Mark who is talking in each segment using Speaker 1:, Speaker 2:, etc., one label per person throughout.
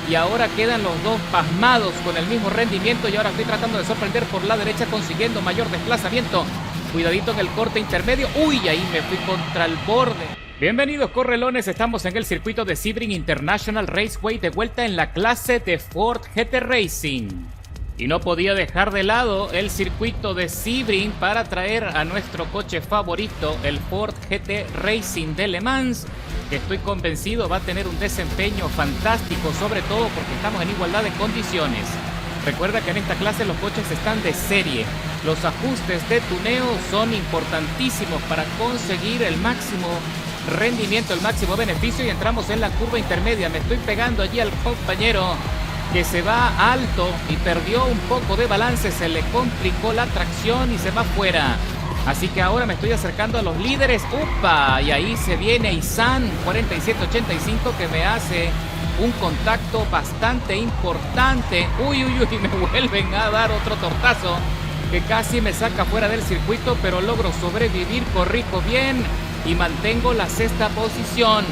Speaker 1: y ahora quedan los dos pasmados con el mismo rendimiento y ahora estoy tratando de sorprender por la derecha consiguiendo mayor desplazamiento. Cuidadito en el corte intermedio. Uy, ahí me fui contra el borde. Bienvenidos correlones, estamos en el circuito de Sebring International Raceway de vuelta en la clase de Ford GT Racing. Y no podía dejar de lado el circuito de Sebring para traer a nuestro coche favorito, el Ford GT Racing de Le Mans, que estoy convencido va a tener un desempeño fantástico, sobre todo porque estamos en igualdad de condiciones. Recuerda que en esta clase los coches están de serie. Los ajustes de tuneo son importantísimos para conseguir el máximo rendimiento, el máximo beneficio, y entramos en la curva intermedia. Me estoy pegando allí al compañero que se va alto y perdió un poco de balance, se le complicó la tracción y se va fuera. Así que ahora me estoy acercando a los líderes. ¡Upa! Y ahí se viene Isan 4785 que me hace un contacto bastante importante. Uy, me vuelven a dar otro tortazo que casi me saca fuera del circuito, pero logro sobrevivir, corrijo bien y mantengo la sexta posición.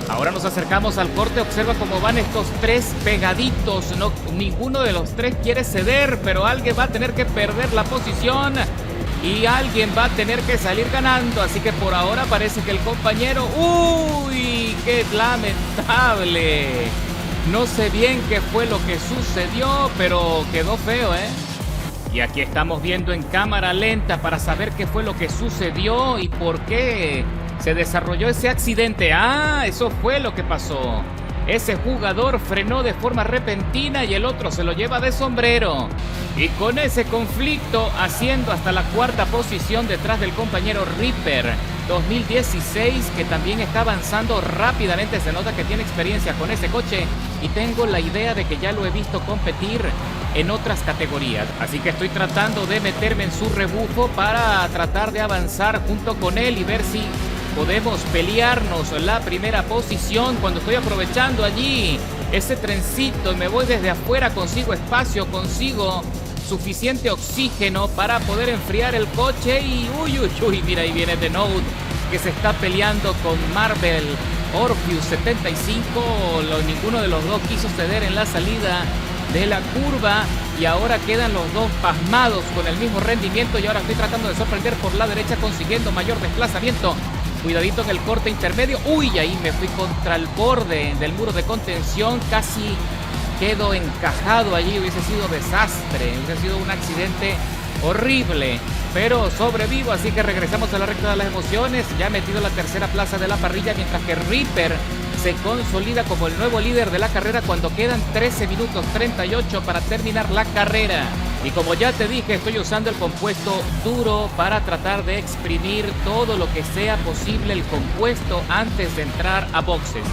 Speaker 1: Ahora nos acercamos al corte, observa cómo van estos tres pegaditos. No, ninguno de los tres quiere ceder, pero alguien va a tener que perder la posición y alguien va a tener que salir ganando. Así que por ahora parece que el compañero... ¡Uy! ¡Qué lamentable! No sé bien qué fue lo que sucedió, pero quedó feo, ¿eh? Y aquí estamos viendo en cámara lenta para saber qué fue lo que sucedió y por qué se desarrolló ese accidente. ¡Ah! Eso fue lo que pasó. Ese jugador frenó de forma repentina y el otro se lo lleva de sombrero. Y con ese conflicto haciendo hasta la cuarta posición detrás del compañero Ripper 2016, que también está avanzando rápidamente. Se nota que tiene experiencia con ese coche y tengo la idea de que ya lo he visto competir en otras categorías. Así que estoy tratando de meterme en su rebufo para tratar de avanzar junto con él y ver si podemos pelearnos la primera posición. Cuando estoy aprovechando allí ese trencito y me voy desde afuera, consigo espacio, consigo suficiente oxígeno para poder enfriar el coche y mira, ahí viene The Note que se está peleando con Marvel Orpheus 75. Ninguno de los dos quiso ceder en la salida de la curva y ahora quedan los dos pasmados con el mismo rendimiento y ahora estoy tratando de sorprender por la derecha consiguiendo mayor desplazamiento. Cuidadito en el corte intermedio. Uy, ahí me fui contra el borde del muro de contención. Casi quedo encajado allí. Hubiese sido desastre. Hubiese sido un accidente horrible. Pero sobrevivo, así que regresamos a la recta de las emociones. Ya he metido la tercera plaza de la parrilla, mientras que Ripper se consolida como el nuevo líder de la carrera cuando quedan 13 minutos 38 para terminar la carrera. Y como ya te dije, estoy usando el compuesto duro para tratar de exprimir todo lo que sea posible el compuesto antes de entrar a boxes.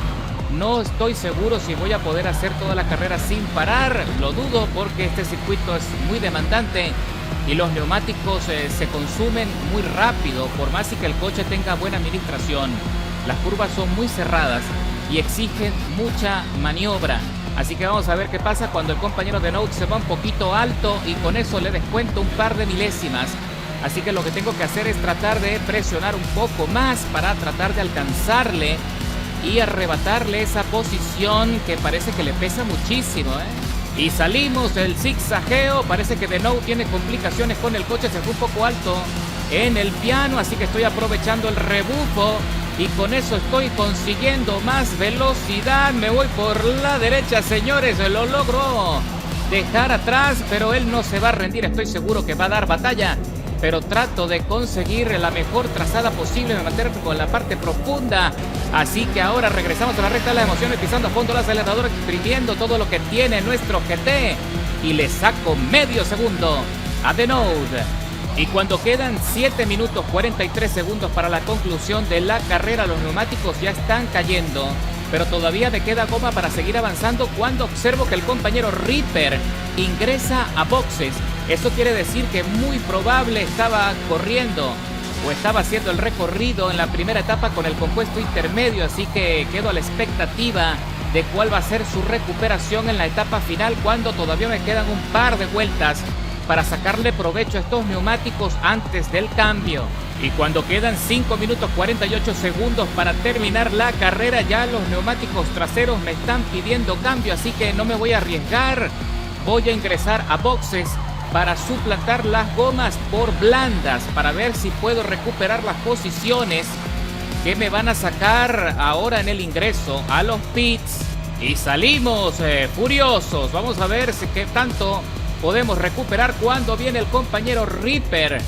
Speaker 1: No estoy seguro si voy a poder hacer toda la carrera sin parar, lo dudo porque este circuito es muy demandante y los neumáticos se consumen muy rápido, por más que el coche tenga buena administración. Las curvas son muy cerradas y exigen mucha maniobra. Así que vamos a ver qué pasa cuando el compañero de Note se va un poquito alto y con eso le descuento un par de milésimas. Así que lo que tengo que hacer es tratar de presionar un poco más para tratar de alcanzarle y arrebatarle esa posición que parece que le pesa muchísimo, ¿eh? Y salimos del zigzagueo. Parece que The Note tiene complicaciones con el coche, se fue un poco alto en el piano, así que estoy aprovechando el rebufo. Y con eso estoy consiguiendo más velocidad. Me voy por la derecha, señores. Lo logro dejar atrás, pero él no se va a rendir. Estoy seguro que va a dar batalla. Pero trato de conseguir la mejor trazada posible. Me mantengo con la parte profunda. Así que ahora regresamos a la recta de las emociones, pisando a fondo el acelerador, exprimiendo todo lo que tiene nuestro GT. Y le saco medio segundo a The Note. Y cuando quedan 7 minutos 43 segundos para la conclusión de la carrera, los neumáticos ya están cayendo, pero todavía me queda goma para seguir avanzando cuando observo que el compañero Ripper ingresa a boxes. Eso quiere decir que muy probable estaba corriendo o estaba haciendo el recorrido en la primera etapa con el compuesto intermedio, así que quedo a la expectativa de cuál va a ser su recuperación en la etapa final, cuando todavía me quedan un par de vueltas para sacarle provecho a estos neumáticos antes del cambio. Y cuando quedan 5 minutos 48 segundos para terminar la carrera, ya los neumáticos traseros me están pidiendo cambio, así que no me voy a arriesgar. Voy a ingresar a boxes para suplantar las gomas por blandas, para ver si puedo recuperar las posiciones que me van a sacar ahora en el ingreso a los pits. Y salimos furiosos. Vamos a ver qué tanto podemos recuperar cuando viene el compañero Ripper,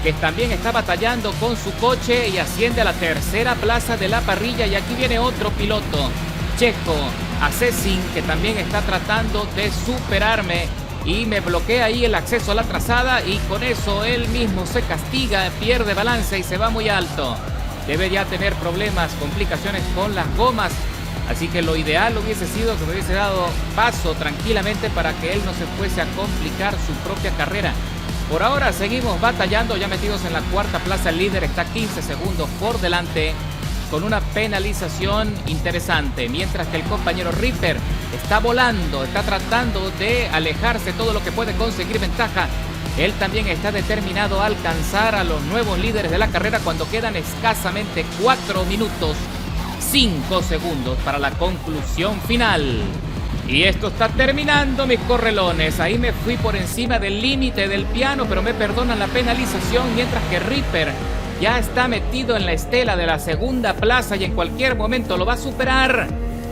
Speaker 1: que también está batallando con su coche y asciende a la tercera plaza de la parrilla. Y aquí viene otro piloto, Checo Assassin, que también está tratando de superarme y me bloquea ahí el acceso a la trazada, y con eso él mismo se castiga, pierde balance y se va muy alto. Debe ya tener problemas, complicaciones con las gomas, así que lo ideal hubiese sido que me hubiese dado paso tranquilamente para que él no se fuese a complicar su propia carrera. Por ahora seguimos batallando, ya metidos en la cuarta plaza. El líder está 15 segundos por delante, con una penalización interesante, mientras que el compañero Ripper está volando, está tratando de alejarse todo lo que puede conseguir ventaja. Él también está determinado a alcanzar a los nuevos líderes de la carrera cuando quedan escasamente 4 minutos 5 segundos para la conclusión final. Y esto está terminando, mis correlones. Ahí me fui por encima del límite del piano, pero me perdonan la penalización, mientras que Ripper ya está metido en la estela de la segunda plaza y en cualquier momento lo va a superar.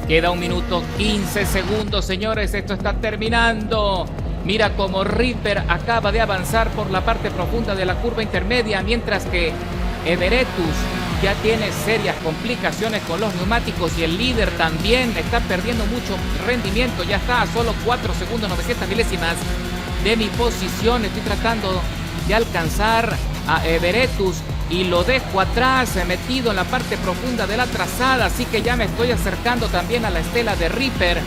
Speaker 1: Queda 1 minuto 15 segundos, señores. Esto está terminando. Mira cómo Ripper acaba de avanzar por la parte profunda de la curva intermedia, mientras que Everetus ya tiene serias complicaciones con los neumáticos y el líder también está perdiendo mucho rendimiento. Ya está a solo 4 segundos 900 milésimas de mi posición. Estoy tratando de alcanzar a Everetus y lo dejo atrás, metido en la parte profunda de la trazada, así que ya me estoy acercando también a la estela de Ripper,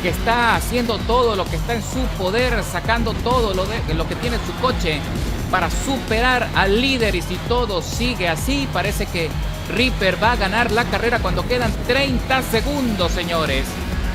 Speaker 1: que está haciendo todo lo que está en su poder, sacando todo lo que tiene su coche para superar al líder. Y si todo sigue así, parece que Ripper va a ganar la carrera cuando quedan 30 segundos, señores.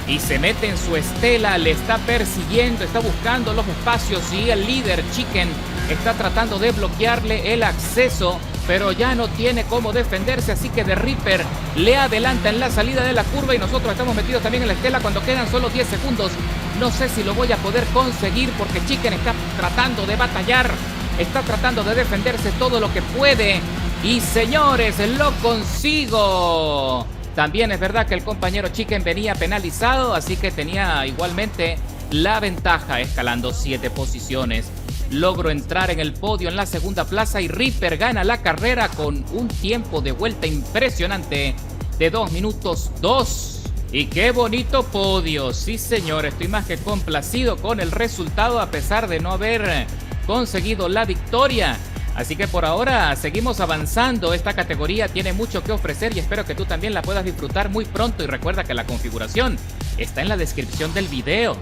Speaker 1: Y se mete en su estela, le está persiguiendo, está buscando los espacios, y el líder Chicken está tratando de bloquearle el acceso, pero ya no tiene cómo defenderse, así que de Ripper le adelanta en la salida de la curva, y nosotros estamos metidos también en la estela cuando quedan solo 10 segundos. No sé si lo voy a poder conseguir porque Chicken está tratando de batallar, está tratando de defenderse todo lo que puede, y señores, lo consigo. También es verdad que el compañero Chicken venía penalizado, así que tenía igualmente la ventaja, escalando 7 posiciones. Logro entrar en el podio en la segunda plaza y Ripper gana la carrera con un tiempo de vuelta impresionante de 2 minutos 2. Y qué bonito podio. Sí, señor, estoy más que complacido con el resultado a pesar de no haber conseguido la victoria. Así que por ahora seguimos avanzando. Esta categoría tiene mucho que ofrecer y espero que tú también la puedas disfrutar muy pronto. Y recuerda que la configuración está en la descripción del video.